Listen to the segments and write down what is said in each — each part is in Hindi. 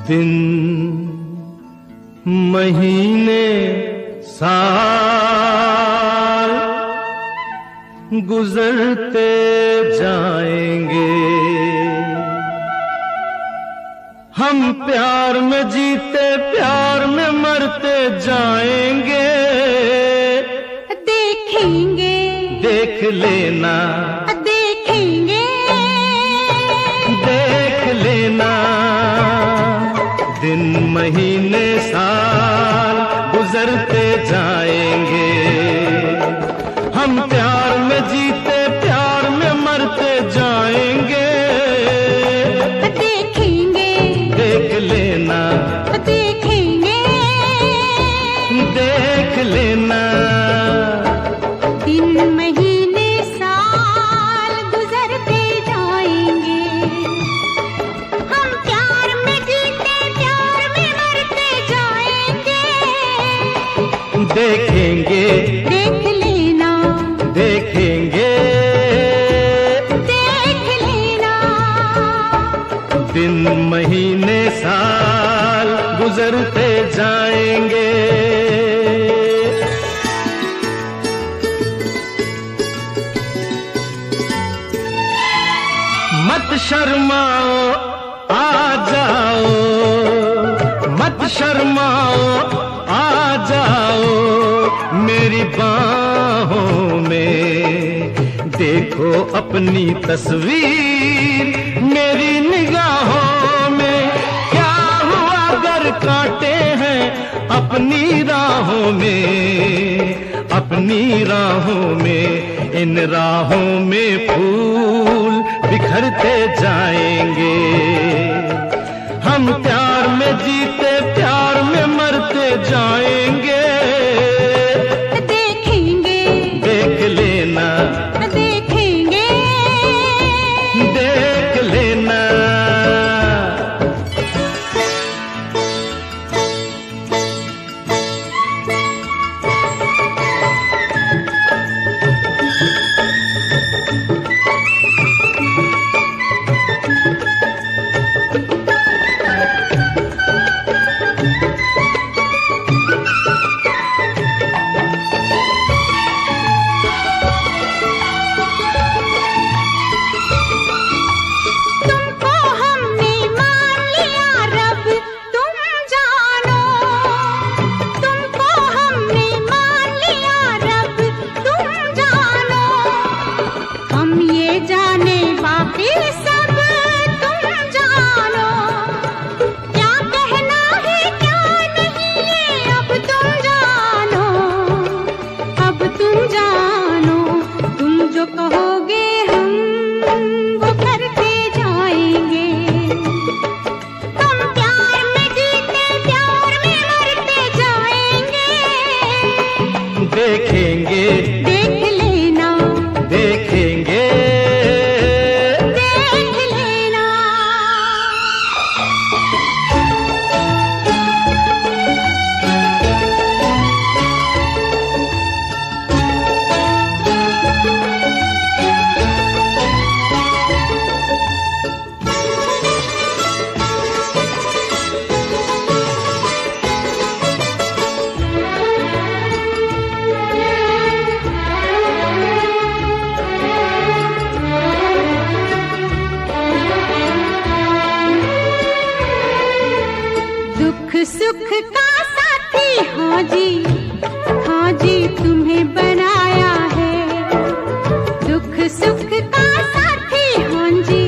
दिन महीने साल गुजरते जाएंगे, हम प्यार में जीते प्यार में मरते जाएंगे। देखेंगे देख लेना, देखेंगे देख लेना, दिन महीने साल गुजरते जाएंगे, हम प्यार में जीते प्यार में मरते जाएंगे। देखेंगे देख लेना, देखेंगे देख लेना, दिन महीने साल गुजरते जाएंगे, हम प्यार में जीते प्यार में मरते जाएंगे। देखेंगे देख लेना, देखेंगे देख लेना, दिन महीने साल गुजरते जाएंगे। मेरी बाहों में देखो अपनी तस्वीर, मेरी निगाहों में क्या हुआ अगर कांटे हैं अपनी राहों में, अपनी राहों में। इन राहों में फूल बिखरते जाएंगे, हम प्यार में जीते प्यार में मरते जाएंगे। देखेंगे, देख लेना, देखेंगे, देख लेना। तुमको हमने मान लिया रब तुम जानो, तुमको हमने मान लिया रब तुम जानो। हम ये जाने बाकी सब तुम जानो, क्या कहना है क्या नहीं ये अब तुम जानो, अब तुम जानो। तुम जो कहोगे हम वो करते जाएंगे, हम प्यार में जीते प्यार में मरते जाएंगे। देखेंगे, देख लेना, देखेंगे। देख लेना। दुख सुख का साथी हाँ जी, हाँ जी तुम्हें बनाया है। दुख सुख का साथी हाँ जी,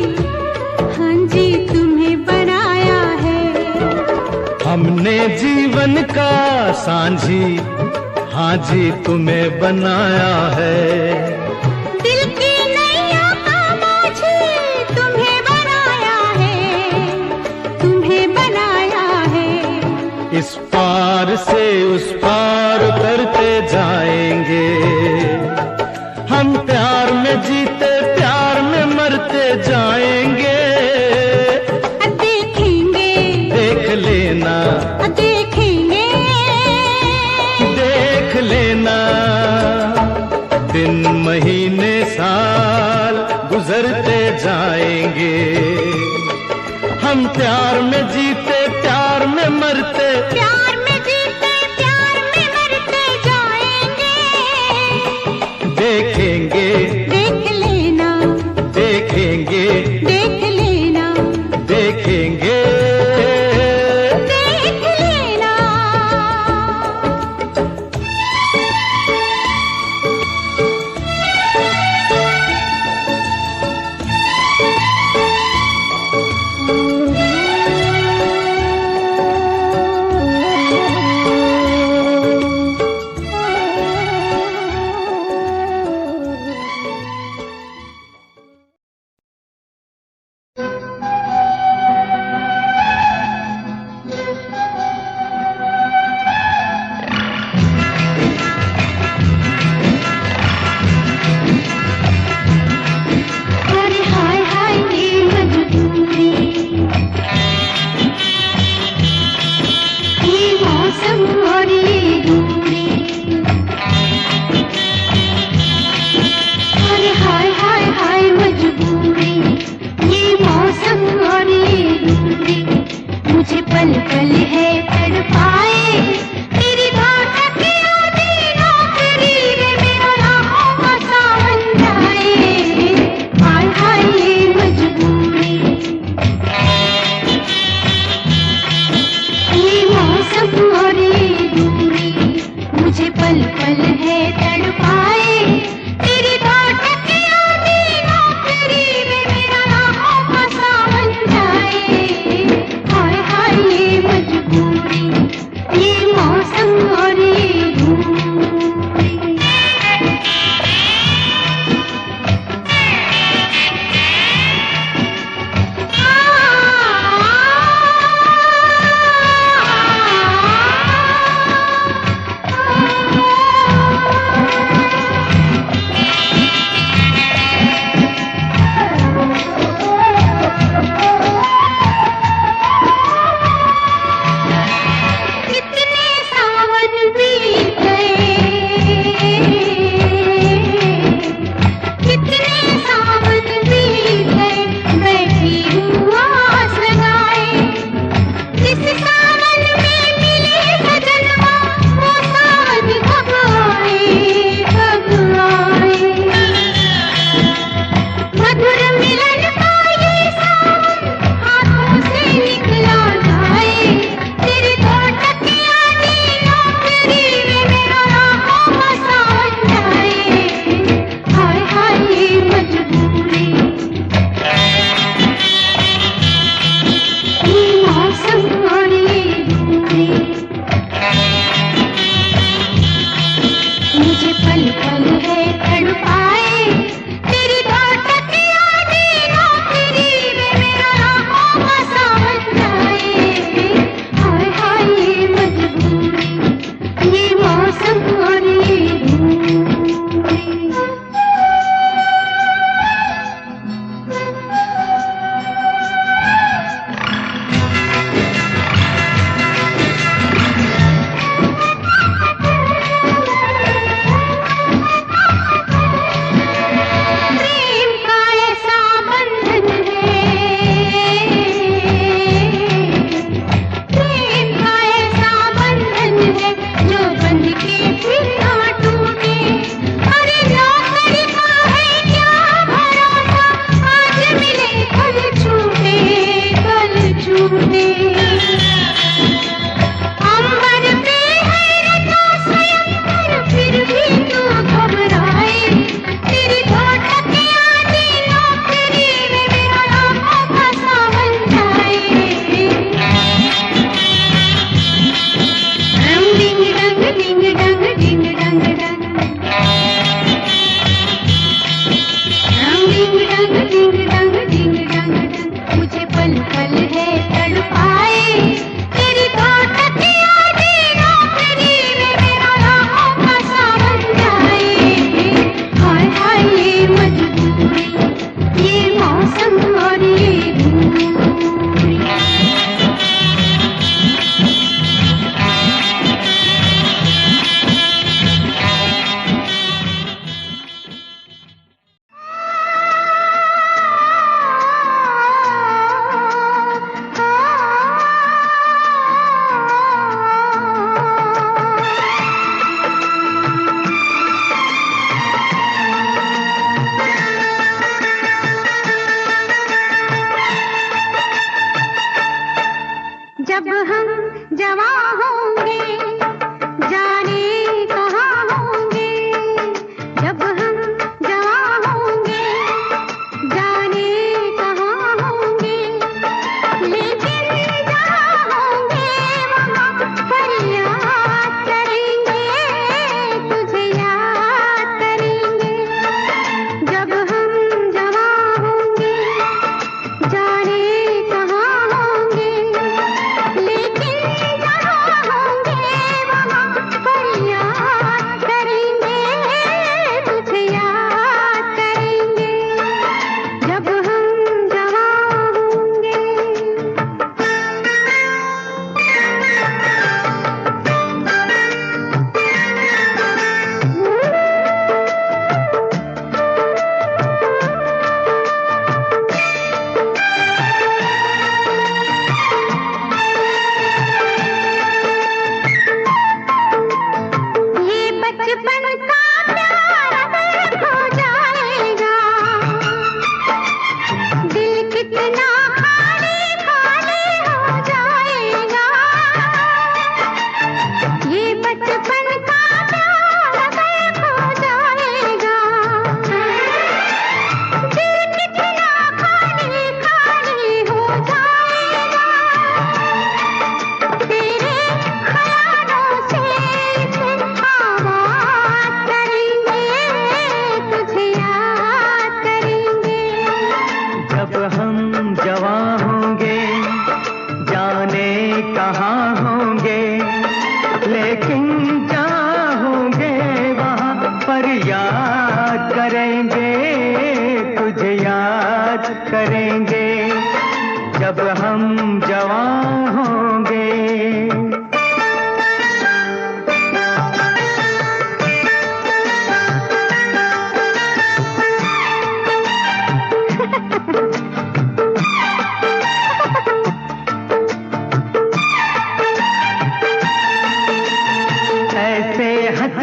हाँ जी तुम्हें बनाया है। हमने जीवन का सांझी, हाँ जी तुम्हें बनाया है। दिल की नैया का माझी तुम्हें बनाया है, तुम्हें बनाया है। इस पार से उस पार करते जाएंगे, हम प्यार में जीते प्यार में मरते जाएंगे। देखेंगे, देख लेना, देखेंगे, देख लेना। दिन महीने साल गुजरते जाएंगे, हम प्यार में जीते प्यार में मरते, प्यार में जीते प्यार में मरते जाएंगे। देखेंगे, देख लेना, देखेंगे, देख लेना, देखेंगे। पल पल है तड़पाए, तेरी धड़कन आती नौकरी में मेरा राहों का सावन जाए। हाय हाय ये मजबूरी, ये मौसम और ये दूरी। जो बंध के फिर ना टूटे। अरे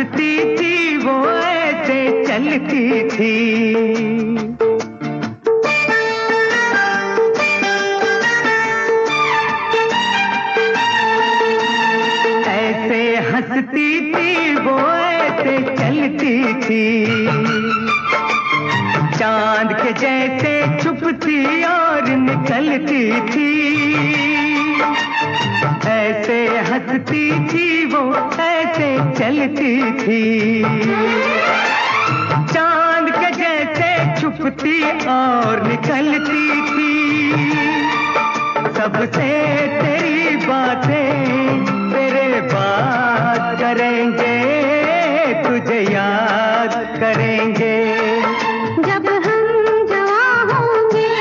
हंसती थी वो ऐसे चलती थी। ऐसे हंसती थी वो ऐसे चलती थी, चांद के जैसे छुपती और निकलती थी। ऐसे हंसती थी वो ऐसे चलती थी, चांद के जैसे छुपती और निकलती थी। सबसे तेरी बातें तेरे बात करेंगे, तुझे याद करेंगे। जब हम जवां होंगे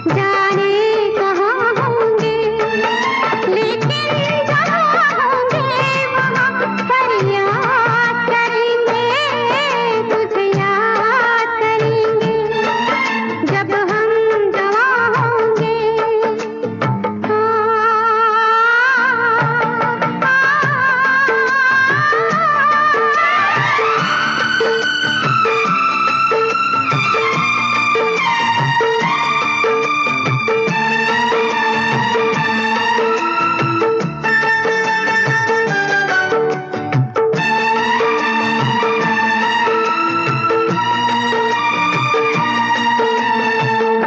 जाने कहाँ होंगे, लेकिन जहाँ होंगे वहाँ फरियाद करेंगे, तुझे याद करेंगे। जब हम जवां होंगे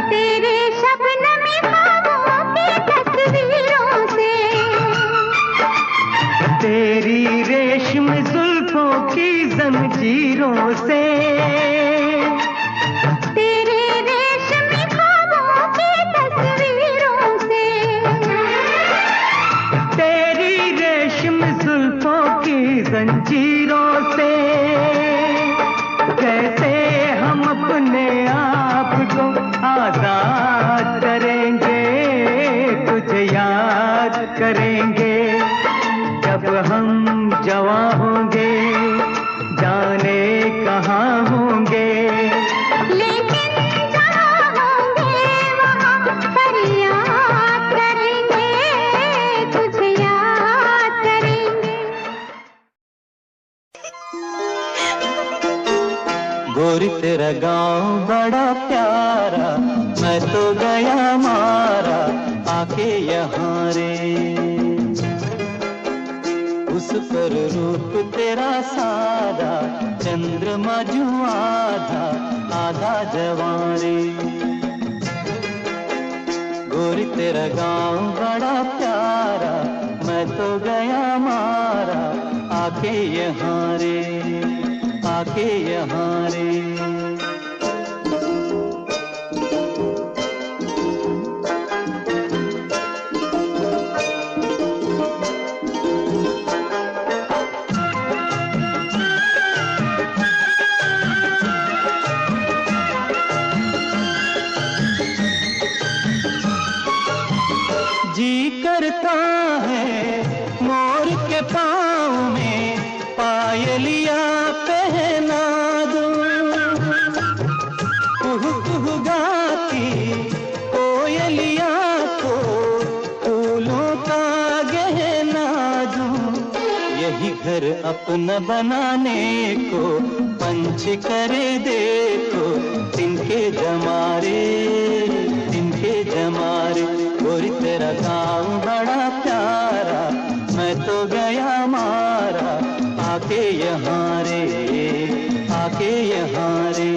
तेरे शबनमी ख्वाबों की तस्वीरों से, तेरी रेशम जुल्फों की जंजीरों से, तेरे रेशमी ख्वाबों की तस्वीरों से, तेरी रेशम जुल्फों की जंजीरों से। कैसे हम अपने आप को आजाद करेंगे, तुझे याद करेंगे। जब हम जवां होंगे जाने कहाँ होंगे, लेकिन जहाँ होंगे वहाँ फरियाद करेंगे, तुझे याद करेंगे। गोरी तेरा गांव बड़ा प्यारा, मैं तो गया मारा आके यहाँ रे। उस पर रूप तेरा सादा, चंद्रमा जो आधा आधा जवां रे। गोरी तेरा गांव बड़ा प्यारा, मैं तो गया मारा आके यहाँ रे, आके यहाँ रे। जी करता है मोर के पाँव में पायलिया पहना दूं, कुहू कुहू गाती कोयलिया को फूलों का गहना दूं। यही घर अपना बनाने को पंच करे देखो, तिनके जमारे तिनके जमारे। गोरी तेरा गाँव बड़ा प्यारा, मैं तो गया मारा आके यहाँ रे, आके यहाँ रे।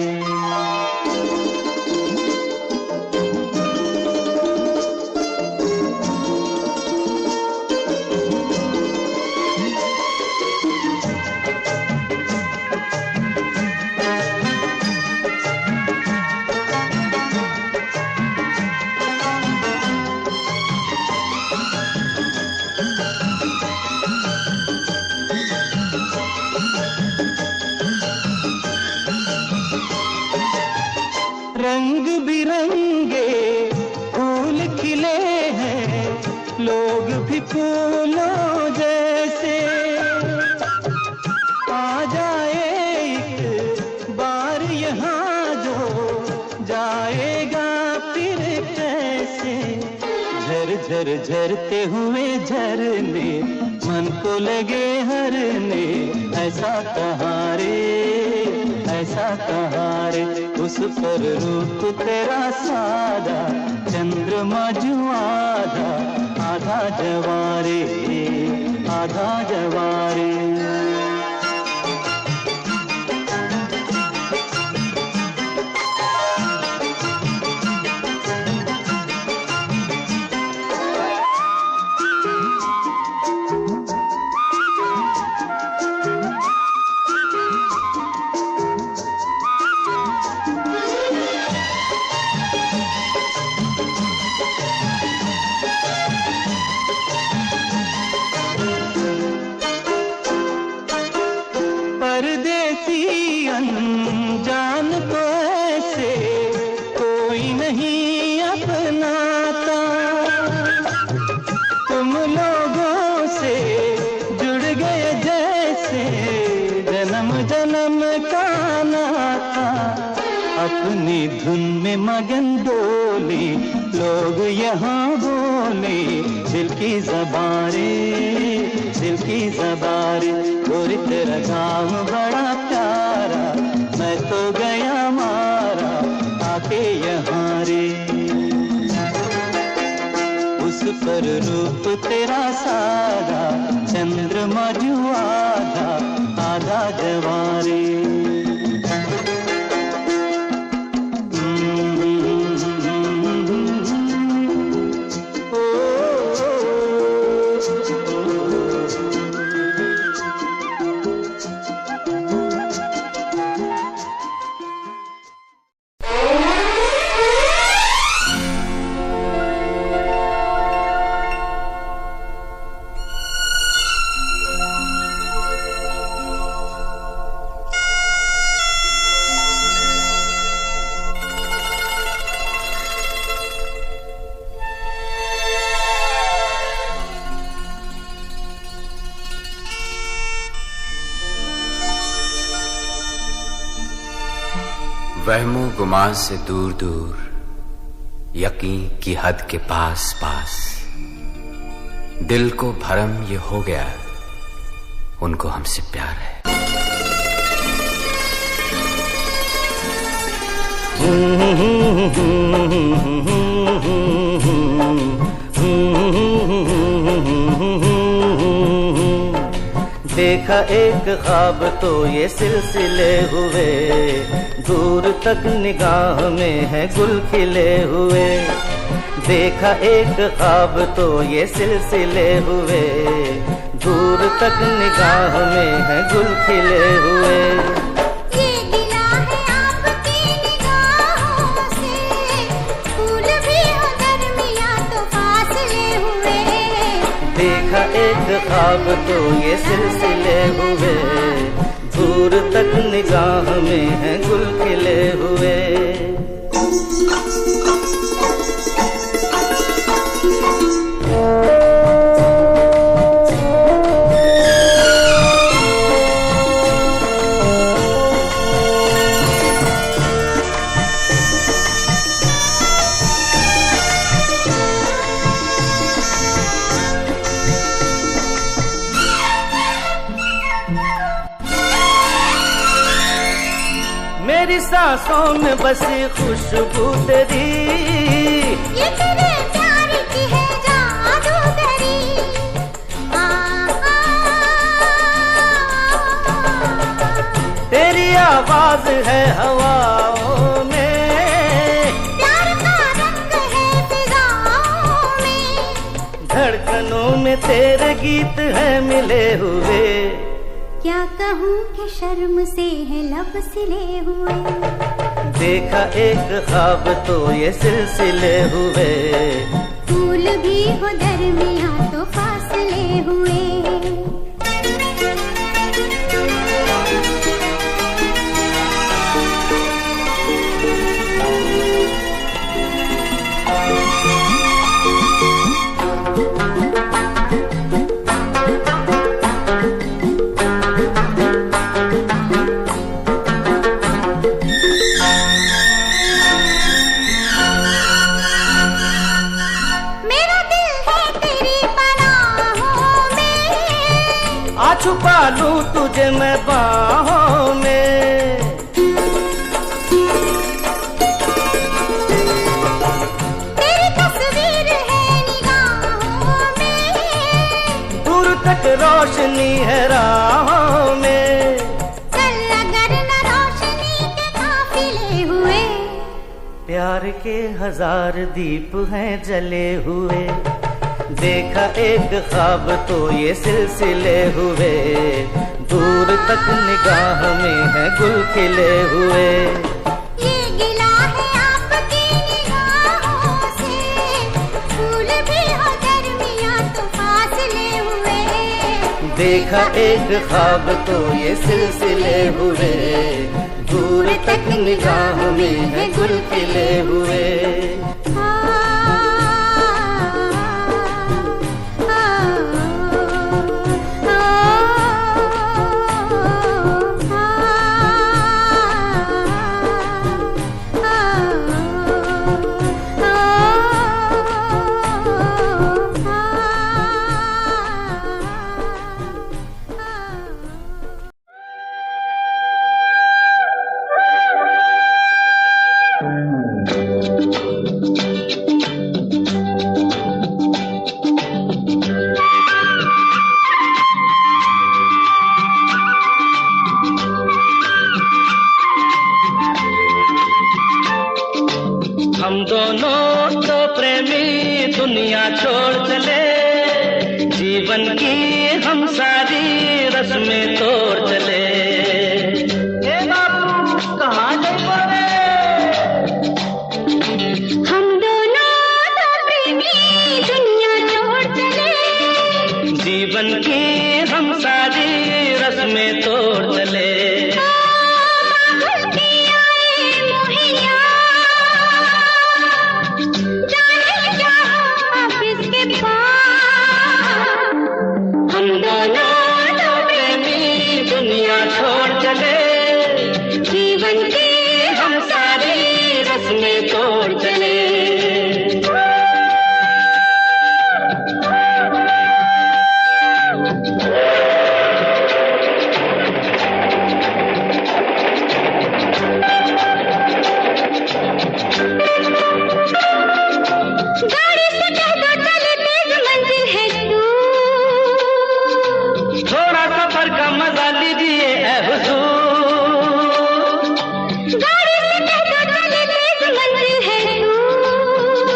रंग बिरंगे फूल खिले हैं, लोग भी फूलों जैसे। आ जाए एक बार यहाँ जो जाएगा फिर कैसे। झर झर झरते हुए झरने मन को लगे हरने, ऐसा कहाँ रे, ऐसा कहाँ रे। उस पर रूप तेरा सादा, चंद्रमा जो आधा, आधा जवारे, आधा जवारे। परदेसी अनजान को ऐसे कोई नहीं अपनाता, तुम लोगों से जुड़ गए जैसे जन्म जन्म का नाता। अपनी धुन में मगन डोले लोग यहाँ बोले, दिल की ज़बारे, दिल की ज़बारे। गोरी तेरा गाँव बड़ा प्यारा, मैं तो गया मारा आके यहाँ रे। उस पर रूप तेरा सादा, चंद्रमा जो आधा, आधा जवारे। वहमो गुमान से दूर दूर, यकीन की हद के पास पास, दिल को भरम ये हो गया, उनको हमसे प्यार है। देखा एक ख्वाब तो ये सिलसिले हुए, दूर तक निगाह में है गुल खिले हुए। देखा एक ख्वाब तो ये सिलसिले हुए, दूर तक निगाह में है गुल खिले हुए। ये गिला है आपकी निगाहों से, फूल भी हो दरमियां तो फासले हुए। देखा एक ख्वाब तो ये सिलसिले हुए, दूर तक निगाह में है गुल खिले हुए। मेरी सांसों में बसी खुशबू तेरी, ये तेरे प्यार की है जादूगरी। तेरी आवाज है हवाओं में, प्यार का रंग है फिजाओं में। धड़कनों में तेरे गीत है मिले हुए। क्या कहूँ कि शर्म से है लब सिले हुए। देखा एक ख्वाब तो ये सिलसिले हुए, फूल भी हो दरमियां तो फासले हुए। मेरा दिल है तेरी पनाहों में, राहों में। तेरी तस्वीर है निगाहों में, दूर तक रोशनी है राहों में। चल अगर न रोशनी के काफिले हुए, प्यार के 1000 दीप हैं जले हुए। देखा एक ख्वाब तो ये सिलसिले हुए, दूर तक निगाह में है गुल खिले हुए। ये गिला है आपकी निगाहों से, फूल भी हो दरमियां तो फासले हुए। देखा एक ख्वाब तो ये सिलसिले हुए, दूर तक निगाह में है गुल खिले हुए। हम दोनों तो प्रेमी दुनिया छोड़ चले, जीवन की हम सारी रस्में तोड़ चले। ए बाबू कहाँ गए? हम दोनों तो प्रेमी दुनिया छोड़ चले, जीवन की हम सारी रस्में तोड़ चले। हम दोनों तो प्रेमी दुनिया छोड़ चले, जीवन की हम सारी रस्में तोड़ चले। थोड़ा सफर का मजा लीजिए ऐ हुजूर, गाड़ी से कह दो चले तेज मंजिल है दूर।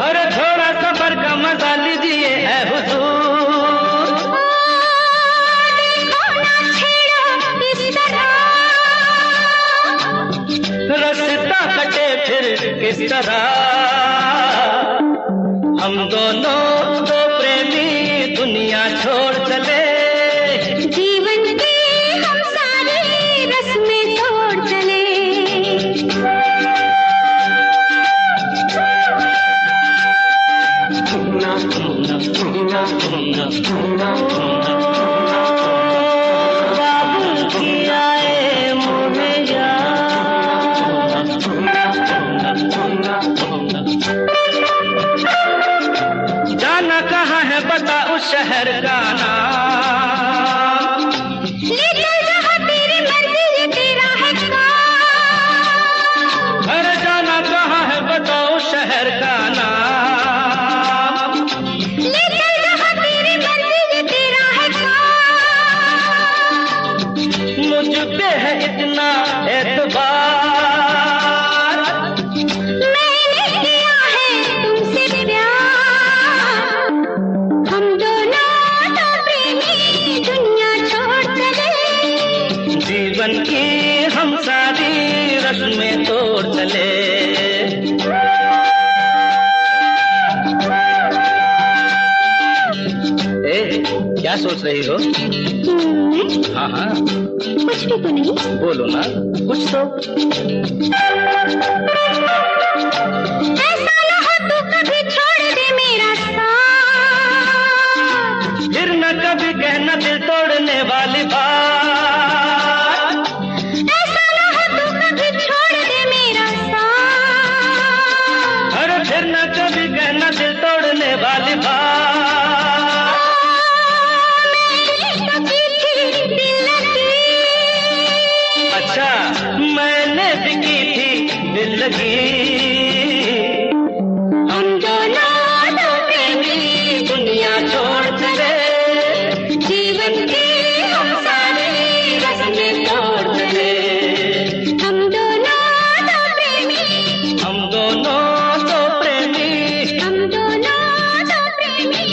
अरे थोड़ा सफर का मजा लीजिए ऐ हुजूर। देखो ना छेड़ो इस तरह, रास्ता कटे फिर किस तरह। हम दोनों तो प्रेमी दुनिया छोड़ चले, जीवन की हम सारी रस्में तोड़ चले। बाबुल की आए मोहे जाना कहाँ है बता उस शहर का नाम। ले चल जहाँ तेरी मंजिल तेरा है काम। अरे जाना कहाँ है बता उस शहर का नाम। ले चल जहाँ तेरी मंजिल तेरा है काम। मुझ पे है इतना एतबार, मैंने किया है तुमसे प्यार। हम दोनों तो प्रेमी दुनिया छोड़ चले, जीवन की हम सारी रस्में तोड़ चले। ए, क्या सोच रही हो? हाँ हाँ कुछ भी तो नहीं। बोलो ना कुछ तो। ऐसा न हो तू कभी छोड़ दे मेरा साथ, फिर न कभी कहना दिल तोड़ने वाली बात। ऐसा न हो तू कभी छोड़ दे मेरा साथ। अरे फिर न कभी कहना दिल तोड़ने वाली बात। मैंने तो की थी दिल लगी, बिकी थी दिल लगी। हम दोनों दो प्रेमी दुनिया छोड़ चले, जीवन की हम सारी रस्में तोड़ चले। हम दोनों दो प्रेमी, हम दोनों दो प्रेमी, हम दोनों दो प्रेमी,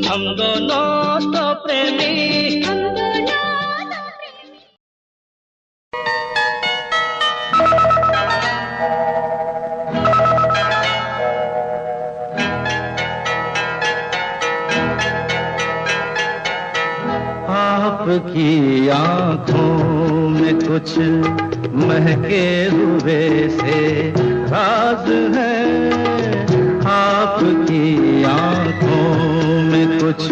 हम दोनों दो प्रेमी। हम दोनों दो प्रेमी। आपकी आंखों में कुछ महके हुए से राज है, आपकी आंखों में कुछ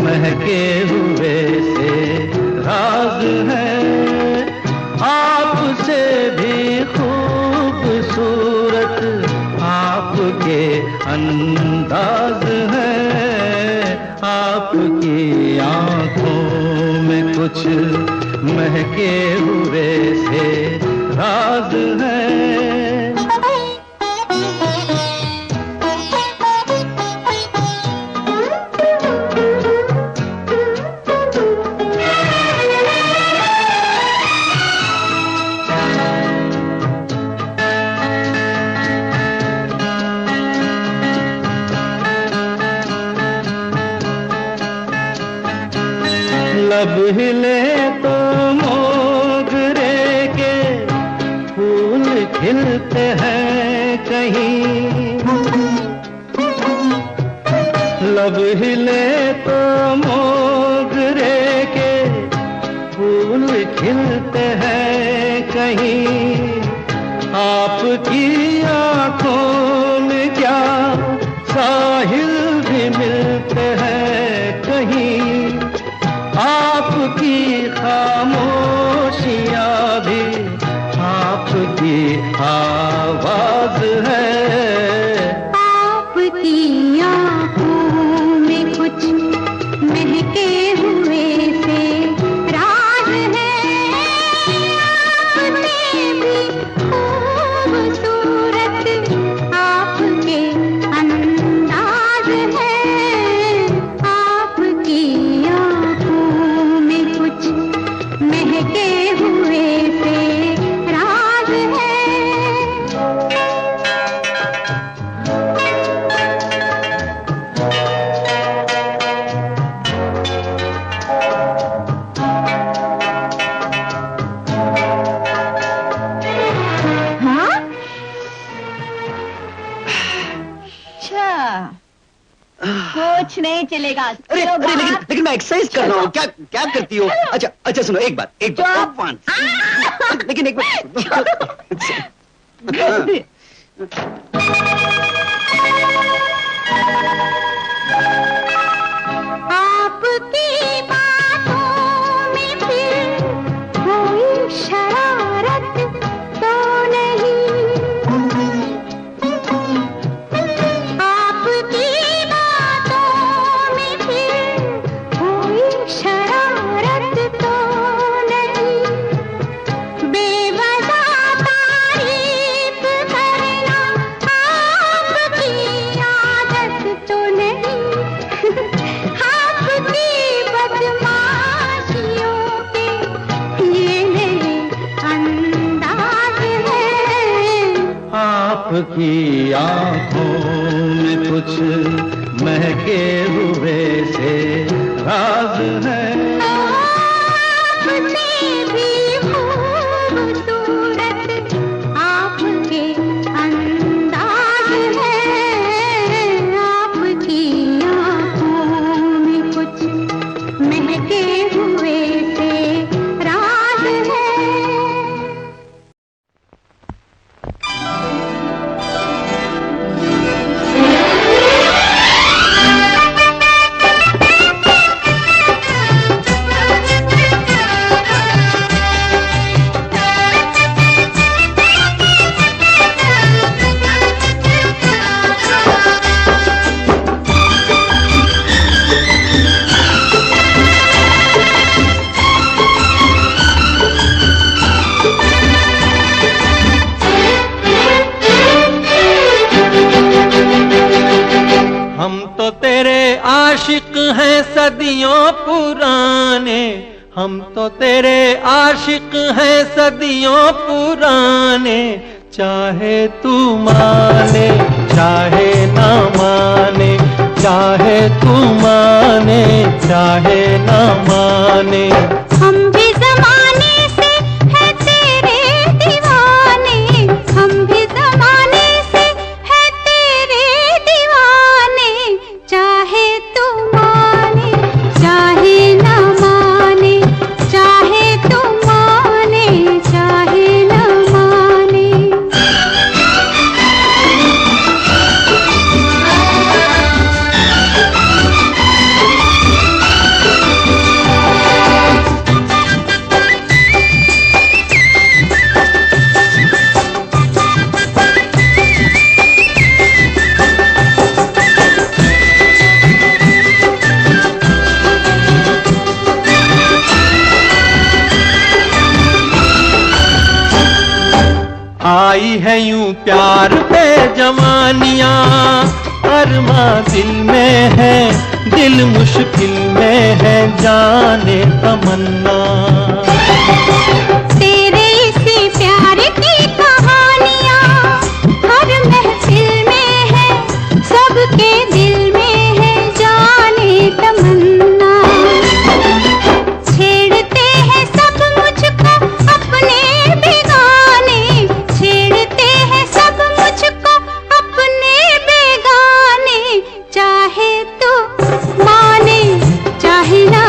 महके हुए से राज है। आपसे भी खूबसूरत आपके अंदाज है, आपकी आंखों में कुछ महके हुए से राज है। लब हिले तो मोगरे के फूल खिलते हैं कहीं, लब हिले तो मोगरे के फूल खिलते हैं कहीं। आपकी आंखों में क्या साहिल भी मिलते हैं कहीं, आपकी खामोशियाँ भी आपकी आवाज है। आपकी आंखों में कुछ महके हुए से राज है, आपसे भी खूबसूरत आपके अंदाज है। आपकी आंखों में कुछ महके हुए से राज है। हाँ? अच्छा, कुछ नहीं चलेगा। अरे चलो अरे बाहर। लेकिन मैं एक्सरसाइज कर रहा हूँ। क्या क्या करती हो? अच्छा अच्छा सुनो, एक बात लेकिन एक आपकी बातों में फिर कोई शरारत तो नहीं, आपकी बातों में फिर कोई शरारत तो नहीं। बेवजह तारीफ करना आपकी आदत तो नहीं, आपकी बदमाशियों के ये मेरे अंदाज है। आपकी आंखों में कुछ महके हुए से राज है। आपसे भी खूबसूरत आपके अंदाज है। आपकी आंखों में कुछ महके हुए से राज है। पुराने, हम तो तेरे आशिक हैं सदियों पुराने। चाहे तू माने चाहे ना माने, चाहे तू माने चाहे ना माने, हम भी ज़माने से है तेरे दीवाने, हम भी ज़माने से है तेरे दीवाने। चाहे तू माने चाहे ना माने, चाहे तू माने चाहे ना माने। आई है यूं प्यार पे जवानियां, अरमा दिल में है, दिल मुश्किल में है, जाने तमन्ना। तेरे इसी प्यार की कहानियां हर महफिल में है, सबके दिल में है, जाने तमन्ना। छेड़ते हैं सब मुझको अपने बेगाने, छेड़ते हैं सब मुझको अपने बेगाने। चाहे तू माने चाहे ना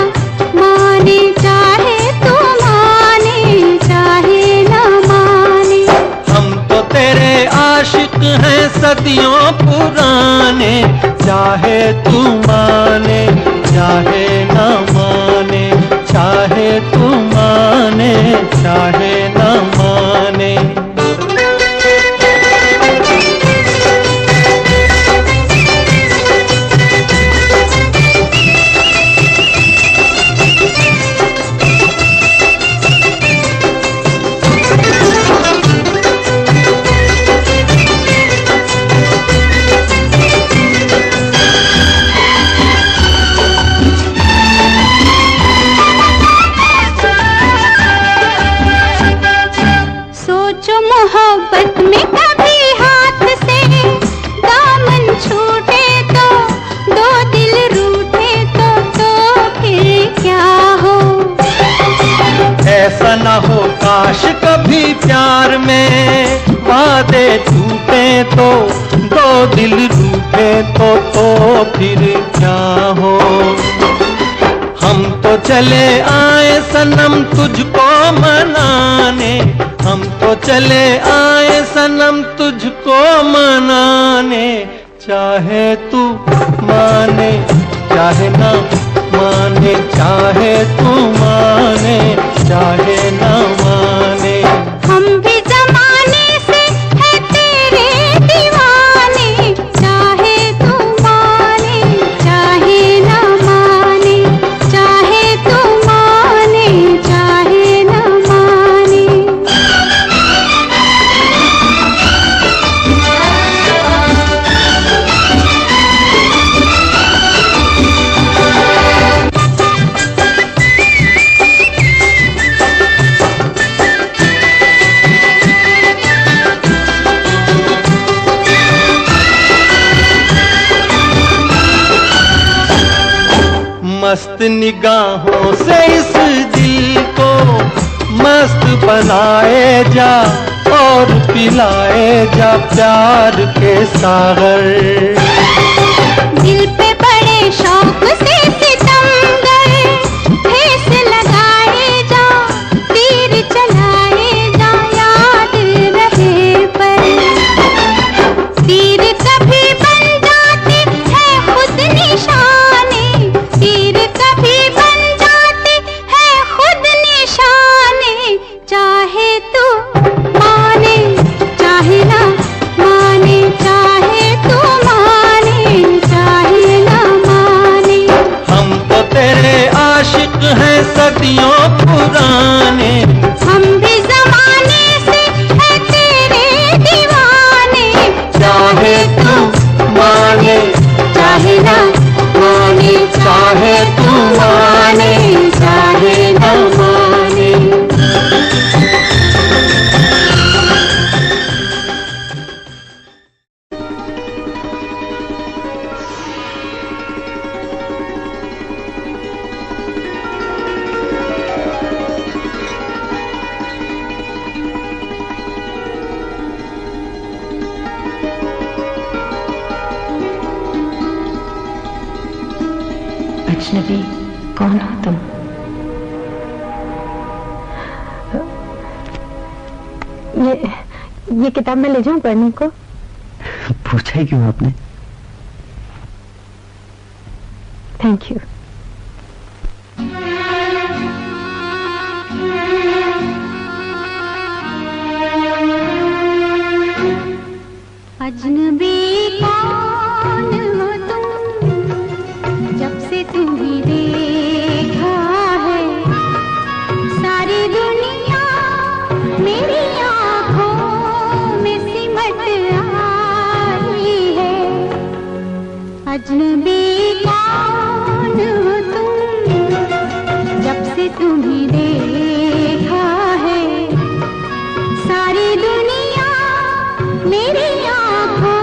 माने, चाहे तू माने चाहे ना माने, हम तो तेरे आशिक हैं सदियों पुराने। चाहे तू माने चाहे ना माने, चाहे तू माने चाहे ना माने। सोचो मोहब्बत में कभी हाथ से दामन छूटे तो, दो दिल रूठे तो फिर क्या हो। ऐसा ना हो काश कभी प्यार में वादे टूटे तो, दो दिल रूठे तो फिर क्या हो। हम तो चले आए सनम तुझको मनाने, हम तो चले आए सनम तुझको मनाने। चाहे तू माने चाहे ना माने, चाहे तू माने चाहे ना माने, हम भी ज़माने से है तेरे दीवाने। चाहे तू माने चाहे ना माने, चाहे तू माने चाहे ना माने। मस्त निगाहों से इस दिल को मस्त बनाए जा, और पिलाए जा प्यार के सागर। दिल पे बड़े शौक से सितमगर ठेस लगाए जा, तीर चलाए जा, याद रहे पर। तीर कभी बन जाते हैं खुद निशाने, तीर कभी बन जाते हैं खुद निशाने। चाहे तू माने चाहे ना माने, चाहे तू माने अजनबी कौन हो तुम? ये किताब मैं ले जाऊं पढ़ने को? पूछा ही क्यों आपने? Thank you. अजनबी कौन हो तुम, जब से तुम्हें देखा है सारी दुनिया मेरी आँखों में सिमट आई है। अजनबी कौन हो तुम, जब से तुम्हें देखा है सारी दुनिया मेरी आँखों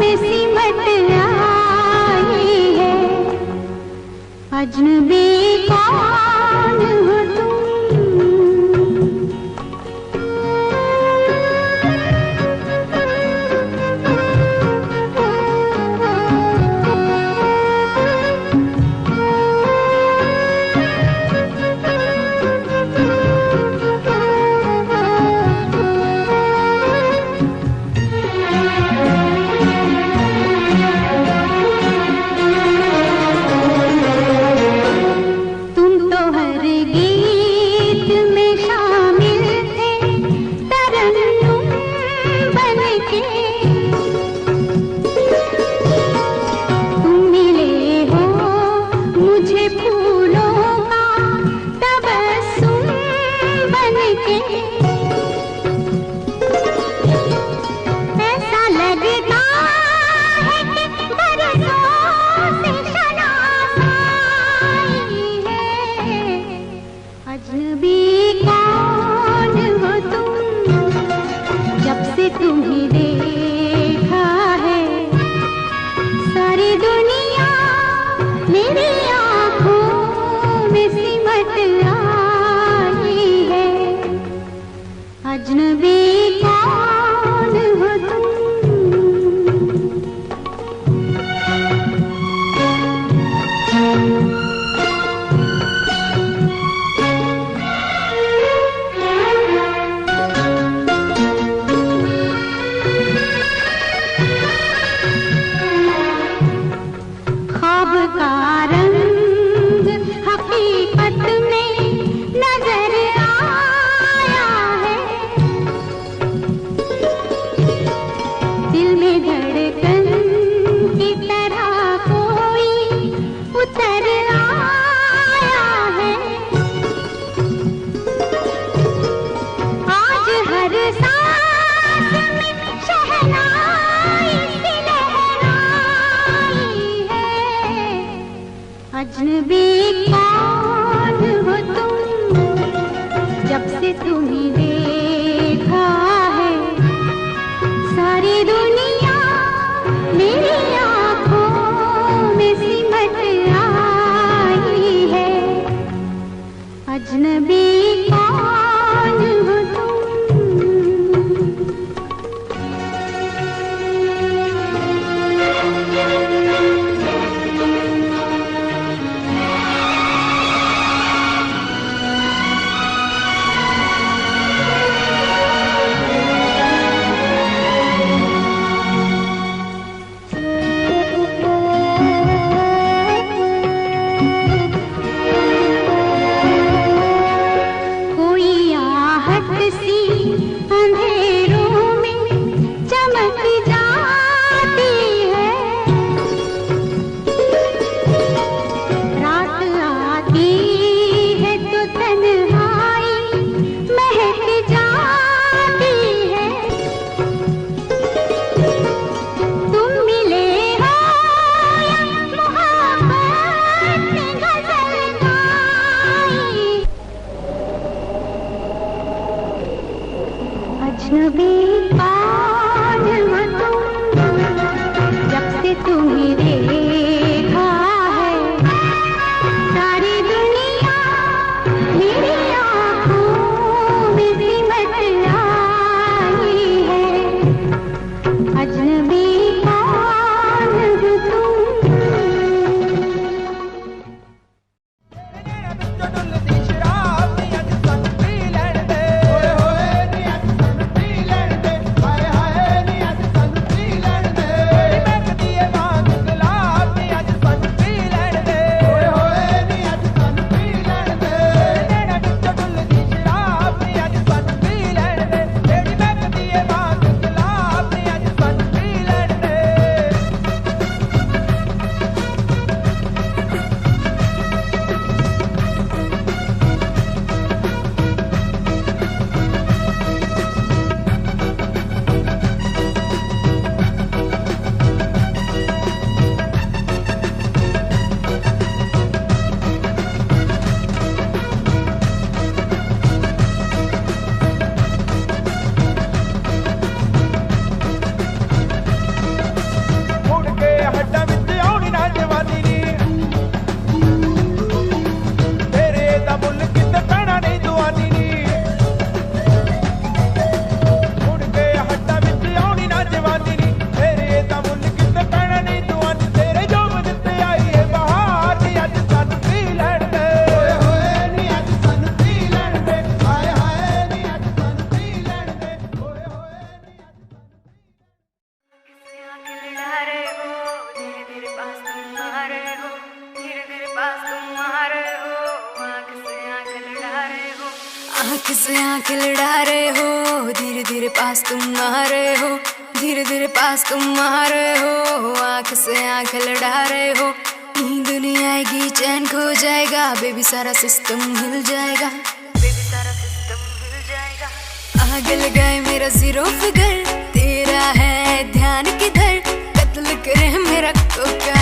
में सिमट आई है। अजनबी कौन हो तुम? आंख से आंख लड़ा रहे हो, धीरे धीरे पास तुम आ रहे हो, धीरे धीरे पास तुम आ रहे हो, आंख से आंख लड़ा रहे हो। नींद नहीं आएगी, चैन खो जाएगा, बेबी सारा सिस्टम हिल जाएगा, बेबी सारा सिस्टम हिल जाएगा। आग लगाए मेरा जीरो फिगर, तेरा है ध्यान किधर, कत्ल करे मेरा कोका,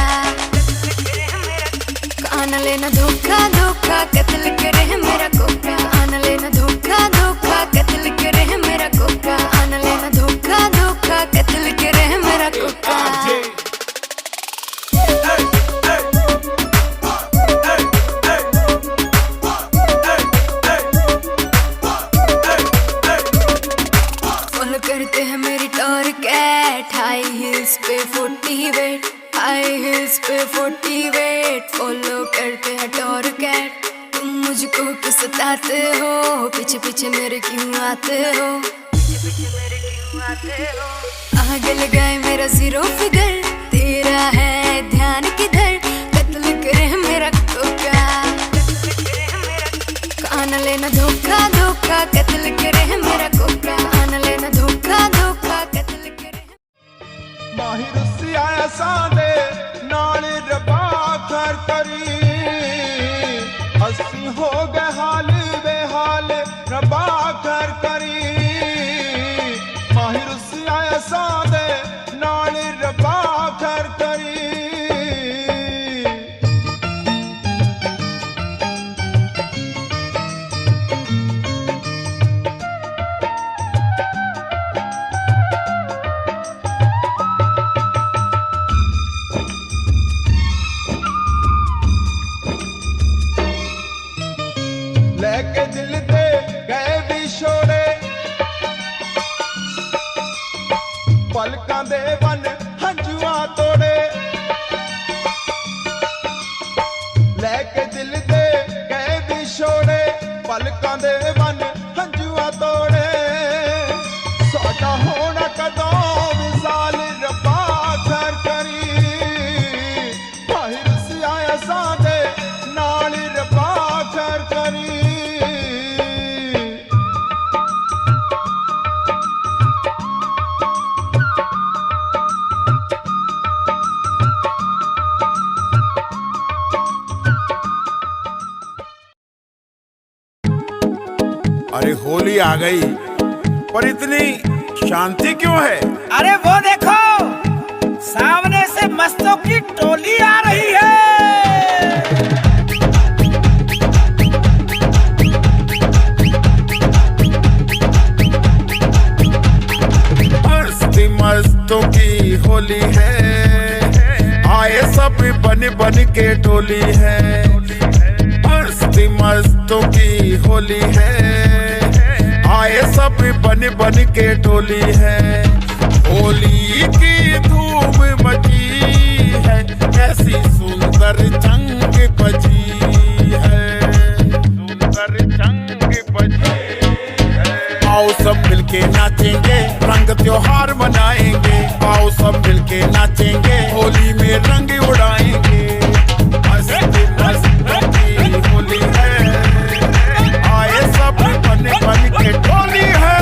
कान लेना धोखा धोखा, कत्ल करे मेरा कोका, कान लेना धोखा धोखा, कत्ल करे मेरा कोका, कान लेना धोखा धोखा, कत्ल करे मेरा कोका। करते हैं मेरी टॉर कैट, हाई हिल्स पे 40 वेट, हाई हिल्स पे 40 वेट, फॉलो करते हैं टॉर कैट। तुम मुझको क्यों सताते हो, पीछे पीछे मेरे क्यों आते हो, पीछे पीछे मेरे क्यों आते हो। आग लगाए मेरा जीरो फिगर, तेरा है ध्यान किधर, कत्ल करे मेरा कोका, कान लेना धोखा धोखा, कत्ल करे मेरा कोका, कान लेना धोखा धोखा, कत्ल करे। माही रुस्सी आया सादे नाल रबा कर करी, अस्सी हो गए हाल बेहाल रबा कर करी। माही रुस्सी आया सादे नाल रबा कर करी। लेके दिल दे गए विछोड़े, पलकां दे वन हंजुआ तोड़े, लेके दिल दे गए विछोड़े, पलकां दे वन हंजुआ तोड़े। साडा होना कदों विसाल रब्बा कर करी, माहिर से आया सादे नाल रब्बा कर करी। अरे होली आ गई, पर इतनी शांति क्यों है? अरे वो देखो, सामने से मस्तों की टोली आ रही है। मस्ती मस्तों की होली है, आए सब बन बन के टोली है। मस्ती मस्तों की होली है, आए सब बन बन के टोली है। होली की धूम मची है, ऐसी सुंदर जंग बजी है, सुंदर जंग बजी है। आओ सब मिलके नाचेंगे, रंग त्योहार मनाएंगे, आओ सब मिलके नाचेंगे, होली में रंग उड़ाएंगे। मस्ती मस्तों की होली है, आए सब बन बन के टोली है।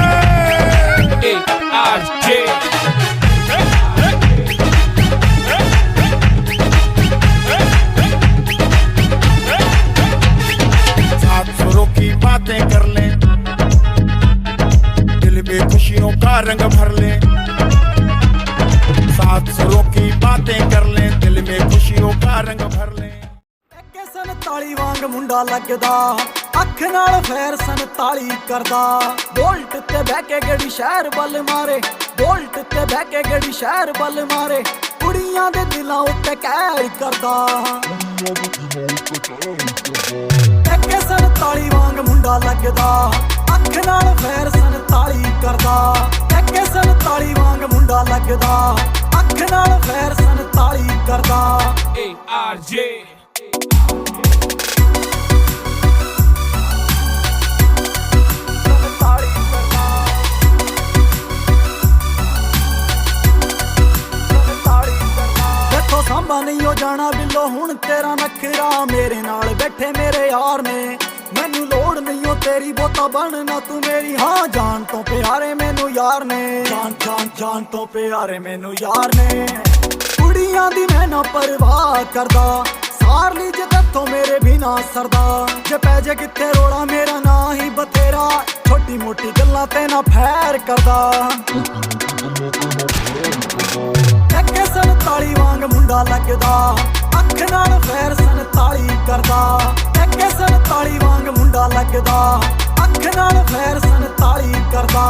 सात सुरों की बातें कर लें, दिल में खुशियों का रंग भर लें। सात सुरों की बातें कर लें, दिल में खुशियों का रंग भर लें। 47 वांग मुंडा लगदा, अख नाल फैर 47 करदा। बोल्ट ते बह के गड़ी शहर बल मारे, बोल्ट ते बह के गड़ी शहर बल मारे, कुड़ियां दे दिलां उत्ते कहर करदा। 47 वांग मुंडा लगदा, अख नाल फैर 47 करदा। 47 वांग मुंडा लगदा, अख नाल फैर 47 करदा। ARJ सांबा नहीं हो जाना बिल्लो हुण तेरा नखरा, मेरे नाल बैठे मेरे यार ने, मैनू लोड़ नहीं हो तेरी बोता बनना तू मेरी। हाँ जान तो प्यारे मैनू यार ने, जान जान जान तो प्यारे मैनू यार ने। कुड़ियां दी मैं ना परवाह करदा, सार लीजे तत्थों मेरे बिना सरदा। जे पैजे कित्थे रोड़ा मेरा ना ही बतेरा, छोटी मोटी गल्लां ते ना फैर करदा। टक्के 47 वांग मुंडा लगदा, अख नाल फैर 47 करदा। टक्के 47 वांग मुंडा लगदा, अख नाल फैर 47 करदा।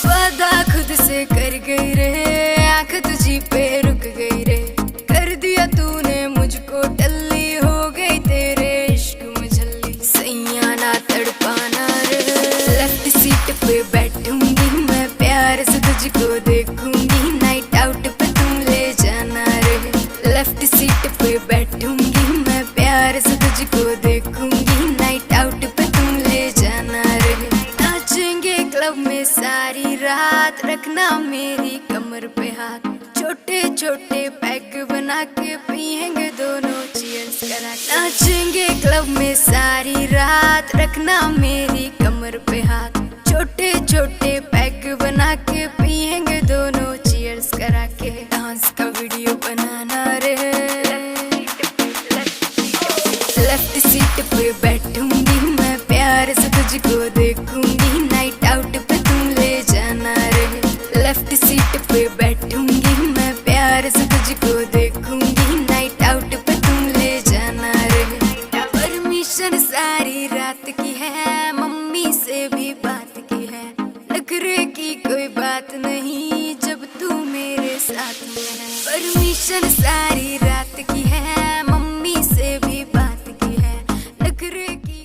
वादा खुद से कर गई रे, आंख तुझी पे रुक गई रे। कर दिया तूने मुझको टल्ली, हो गई तेरे इश्क में झल्ली। सैया ना तड़पाना रे, लेफ्ट सीट पे बैठूंगी मैं, प्यार से तुझको देखूंगी। नाइट आउट पे तुम ले जाना रे, लेफ्ट सीट पे बैठूंगी मैं, प्यार से तुझको देखूंगी। नाइट आउट पे तुम ले जाना रे। नाचेंगे क्लब में सारी रात, रखना मेरी कमर पे हाथ। छोटे छोटे पैक बना के पिएंगे दोनों चीयर्स करा। नाचेंगे क्लब में सारी रात, रखना मेरी कमर पे हाथ। छोटे छोटे पैक बना के पिएंगे दोनों चीयर्स करा के। डांस का वीडियो बनाना रे, लेफ्ट सीट पे बैठूंगी मैं, प्यार से तुझको देखूंगी। नाइट आउट पे तुम ले जाना रे, लेफ्ट सीट पे बैठूंगी मैं, प्यार से तुझको देखूंगी। नाइट आउट पे तुम ले जाना रे। परमिशन सारी रात की है, मम्मी से भी बात की है। नखरे की कोई बात नहीं जब तू मेरे साथ में है। परमिशन सारी रात की है, मम्मी से भी बात की है। नखरे की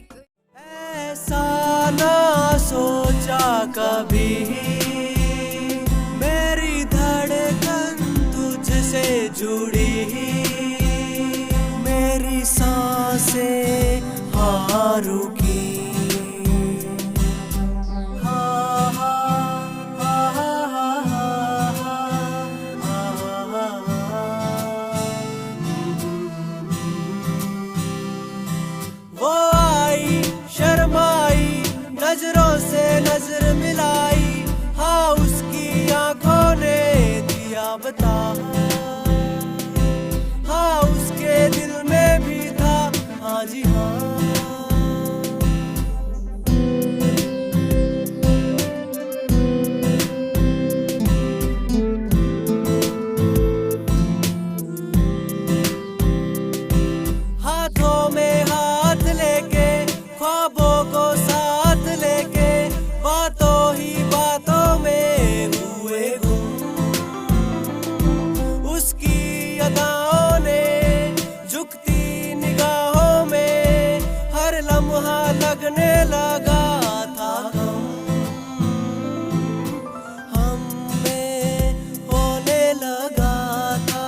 ऐसा ना सोचा कभी, मेरी धड़कन तुझसे जुड़ी। मेरी सांसें हाँ रुकी। हाँ हाँ हाँ हाँ हाँ हाँ हाँ। वो आई शर्माई, नजरों से नजर मिलाई। हाँ उसकी आंखों ने दिया बता, हाँ उसके दिल में भी था। हाँ जी हाँ। हाथों में हाथ लेके, ख्वाबों को साथ लेके, बातों ही बातों में हुए गुम। उसकी अदाओं ने झुकती निगाहों में, हर लम्हा लगने लगा था गम। हमें होने लगा था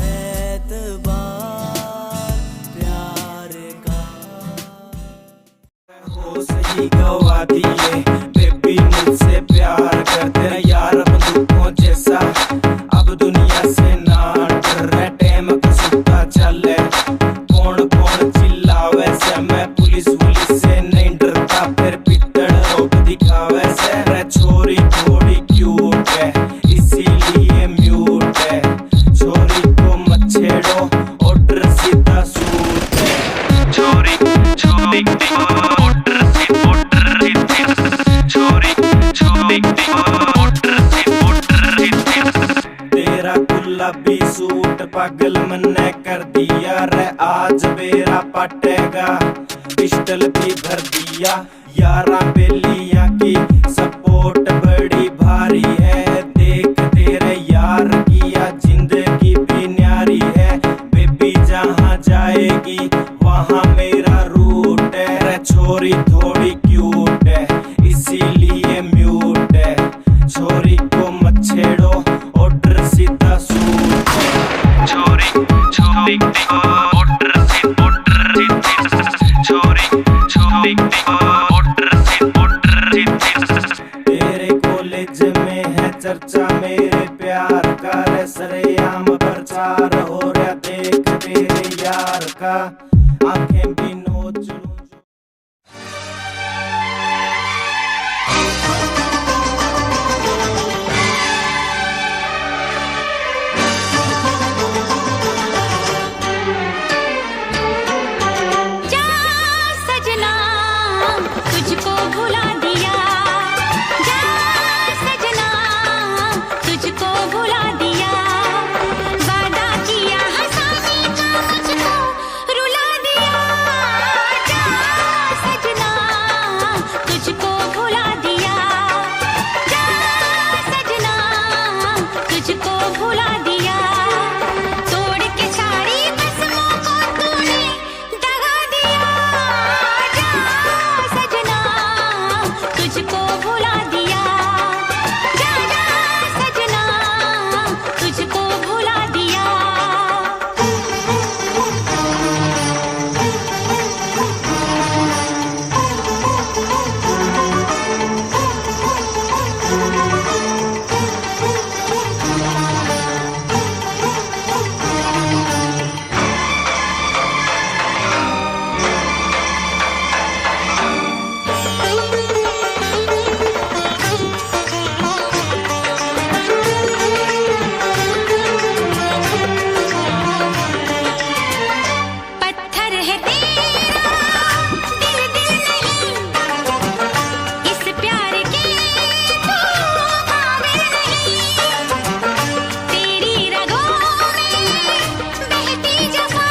एतबार प्यार का। हो सही गवा दिए बेबी मुझसे प्यार कर, तेरा यार बंदूकों जैसा अब दुनिया से ना डर। टाइम का सुट्टा चले, कौन कौन चिल्लावे से, मैं पुलिस से नहीं डरता। फिर पिटड़ रोक दिखावे से, रे छोरी थोड़ी क्यूट है इसीलिए म्यूट है। छोरी को मत छेड़ो, ऑर्डर सीधा सूट है। छोरी छोरी तेरा गुलाबी सूट पागल मन्ने कर दिया रे। आज बेरा पटेगा, पिस्टल भी भर दिया। यारा बेलिया की सपोर्ट बड़ी भारी है। देख तेरे यार किया जिंदगी भी न्यारी है। बेबी जहाँ जाएगी वहाँ मेरा रूट है। रे छोरी थोड़ी क्यूट है इसीलिए म्यूट है। छोरी को मत छेड़ो, ऑर्डर सीधा सूट है। छोरी छोरी ऑर्डर छोरी छोरी ऑर्डर कॉलेज में है चर्चा मेरे प्यार का रे सरेआम प्रचार हो रहा देख मेरे यार का आंखें भी नोच लूं तुझको भुला दिया जा सजना तुझको भुला दिया वादा किया हंसाने का मुझको रुला दिया जा सजना तुझको भुला दिया जा सजना तुझको भुला दिया तोड़ के सारी कसमों को तूने दगा दिया तुझको भुला दिया जा जा सजना तुझको भुला दिया पत्थर है तेरा दिल दिल नहीं इस प्यार के तू काबिल नहीं तेरी रगों में बहती जफा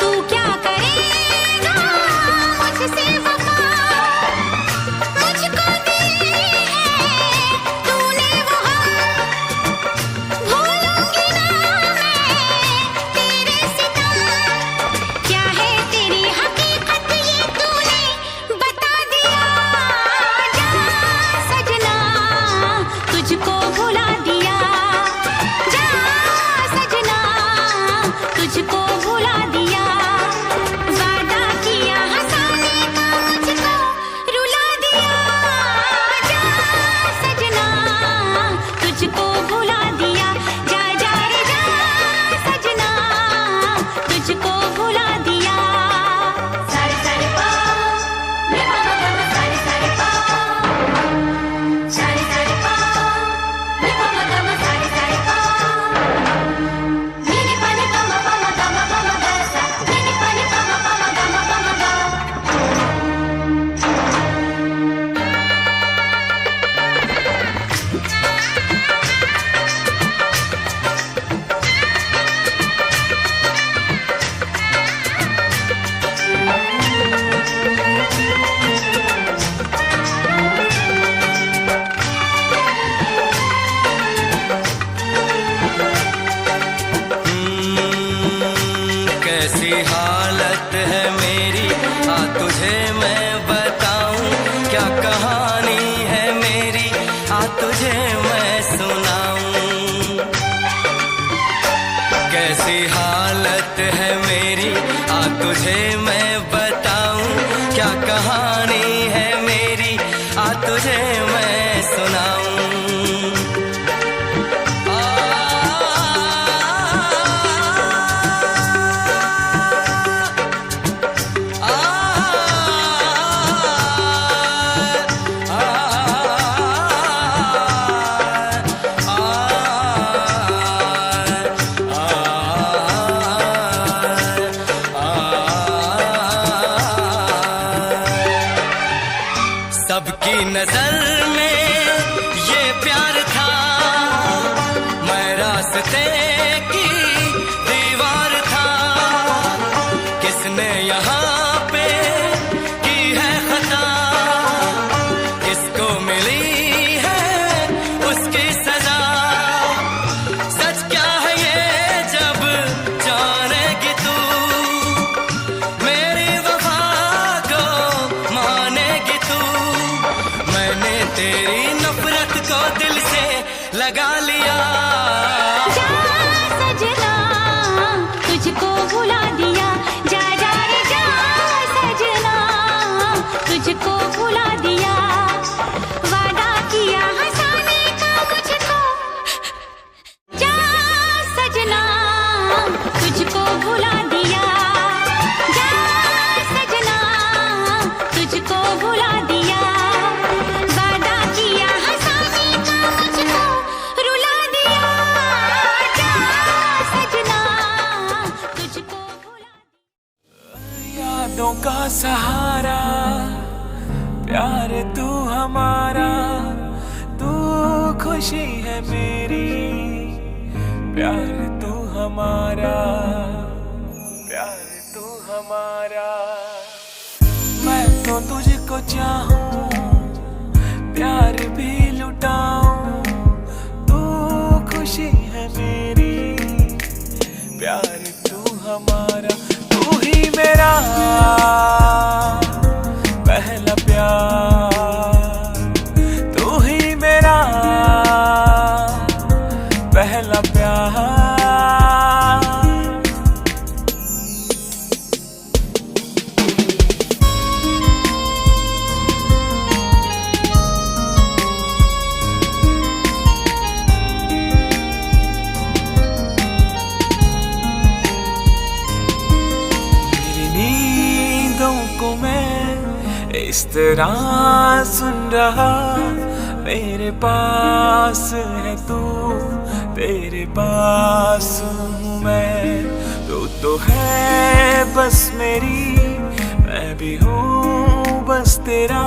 तू क्या करेगा मुझसे वफा मुझको दी है तूने वो भूलूंगी ना मैं तेरे सितम क्या है तेरी हकीकत ये तूने बता दिया जा सजना तुझको भुला दिया जा सजना तुझको भुला दिया वादा किया हंसाने का मुझको रुला दिया जा सजना तुझको भुला दिया जा जा रे जा सजना तुझको भुला दिया सारे सारे पाओ रे बाबा बाबा सारे सारे पाओ सारे सारे पाओ रे बाबा बाबा सारे सारे पाओ नीनी पानी पामा पामा गामा पामा गासा नीनी पानी पामा पामा गामा पामा गा कैसी हालत है मेरी आ तुझे मैं बताऊं क्या कहानी है मेरी आ तुझे मैं सुनाऊं कैसी हालत है मेरी आ तुझे मैं बताऊं क्या कहानी है मेरी आ तुझे मैं सुनाऊं सबकी नजर में ये प्यार था मैं रास्ते की दीवार था किसने यहाँ पे की है खता किसको मिली है उसकी सजा सच क्या है ये जब जानेगी तू मेरी वफा को मानेगी तू मैंने तेरी नफरत को दिल से लगा लिया जा सजना तुझको भुला दिया जा जा रे जा सजना तुझको भुला दिया वादा किया खुशी है मेरी, प्यार तू हमारा, प्यार तू हमारा। मैं तो तुझको चाहूं, प्यार भी लुटाऊं, तू खुशी है मेरी, प्यार तू हमारा। तू ही मेरा पहला प्यार, तू ही मेरा पहला प्यार। इस तरह सुन रहा, मेरे पास है तू, तेरे पास हूँ मैं। तू तो है बस मेरी, मैं भी हूँ बस तेरा,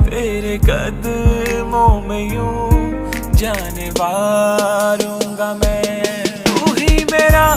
तेरे कदमों में यूं जाने वारूंगा मैं। तू ही मेरा।